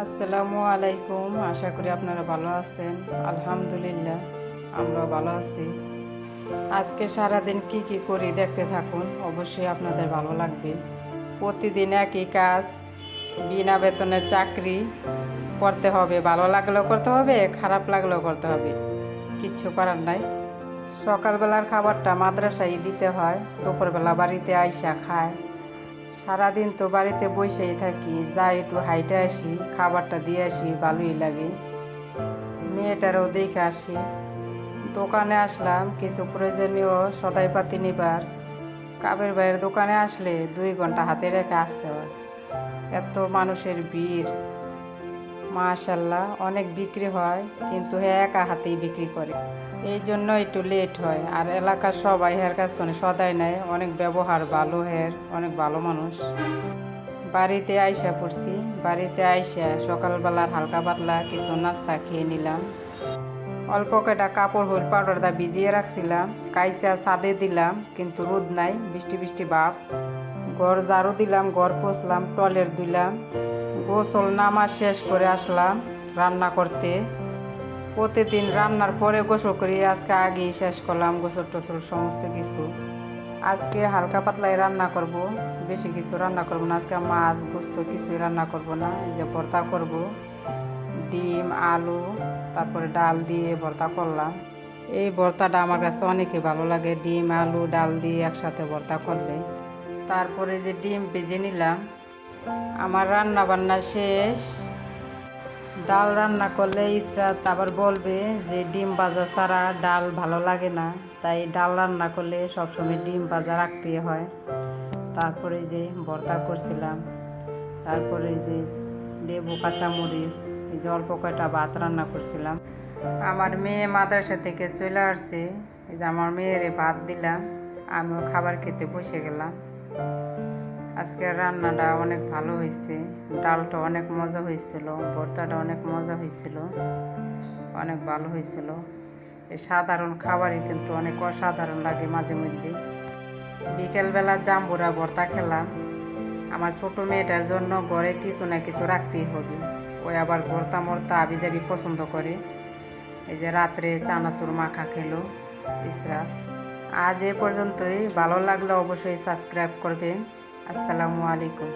আসসালামু আলাইকুম। আশা করি আপনারা ভালো আছেন। আলহামদুলিল্লাহ আমরা ভালো আছি। আজকে সারাদিন কি কি করি দেখতে থাকুন, অবশ্যই আপনাদের ভালো লাগবে। প্রতিদিন একই কাজ, বিনা বেতনের চাকরি করতে হবে। ভালো লাগলেও করতে হবে, খারাপ লাগলেও করতে হবে, কিচ্ছু করার নাই। সকালবেলার খাবারটা মাদ্রাসায় দিতে হয়, দুপুরবেলা বাড়িতে আইসা খায়। সারাদিন তো বাড়িতে বসেই থাকি, যাই একটু হাইটে আসি, খাবারটা দিয়ে আসি, ভালোই লাগে। মেয়েটারও দেখে আসি। দোকানে আসলাম কিছু প্রয়োজনীয় সদাইপাতি নিবার। কাবের ভাইয়ের দোকানে আসলে 2 ঘন্টা হাতে রেখে আসতে হয়, এত মানুষের ভিড়। মাশাল্লাহ অনেক বিক্রি হয়, কিন্তু হ্যাঁ একা হাতেই বিক্রি করে, এই জন্য একটু লেট হয়। আর এলাকার সবাই হের কাছ থেকে সদাই নেয়, অনেক ব্যবহার ভালো, হের অনেক ভালো মানুষ। বাড়িতে আইসা পড়ছি। বাড়িতে আইসা সকালবেলার হালকা পাতলা কিছু নাস্তা খেয়ে নিলাম। অল্প কয়টা কাপড় হইল পাউডার দা ভিজিয়ে রাখছিলাম, কাইচা ছাদে দিলাম, কিন্তু রোদ নাই, বৃষ্টি বৃষ্টি ভাব। ঘর ঝাড়ু দিলাম, ঘর পোছলাম, টয়লেট দিলাম। গোসল নামাজ শেষ করে আসলাম রান্না করতে। প্রতিদিন রান্নার পরে গোসল করি, আজকে আগেই শেষ করলাম গোসল টোসল সমস্ত কিছু। আজকে হালকা পাতলাই রান্না করব, বেশি কিছু রান্না করব না। আজকে মাছ গোস্ত কিছুই রান্না করব না। এই যে ভর্তা করব, ডিম আলু তারপরে ডাল দিয়ে ভর্তা করলাম। এই ভর্তাটা আমার কাছে অনেকই ভালো লাগে, ডিম আলু ডাল দিয়ে একসাথে ভর্তা করলে। তারপরে যে ডিম ভেজে নিলাম। আমার রান্না বান্না শেষ। ডাল রান্না করলে ইসরাত আবার বলবে যে ডিম ভাজা ছাড়া ডাল ভালো লাগে না, তাই ডাল রান্না করলে সবসময় ডিম ভাজা রাখতে হয়। তারপরে যে ভর্তা করছিলাম, তারপরে যে লেবু কাঁচামরিচ, এই যে অল্প কয়টা ভাত রান্না করছিলাম। আমার মেয়ে মাদ্রাসা থেকে চলে আসছে, এই যে আমার মেয়েরে ভাত দিলাম, আমিও খাবার খেতে বসে গেলাম। আজকের রান্নাটা অনেক ভালো হয়েছে, ডালটা অনেক মজা হয়েছিল, ভর্তাটা অনেক মজা হয়েছিল, অনেক ভালো হয়েছিল। এই সাধারণ খাবারই কিন্তু অনেক অসাধারণ লাগে মাঝে মধ্যে। বিকেলবেলা জাম্বুরা ভর্তা খেলাম। আমার ছোট মেয়েটার জন্য ঘরে কিছু না কিছু রাখতেই হবে, ওই আবার ভর্তা মর্তা আবিজাবি পছন্দ করে। এই যে রাত্রে চানাচুর মাখা খেলো ইসরা। আজ এ পর্যন্তই। ভালো লাগলে অবশ্যই সাবস্ক্রাইব করবেন। আসসালামু আলাইকুম।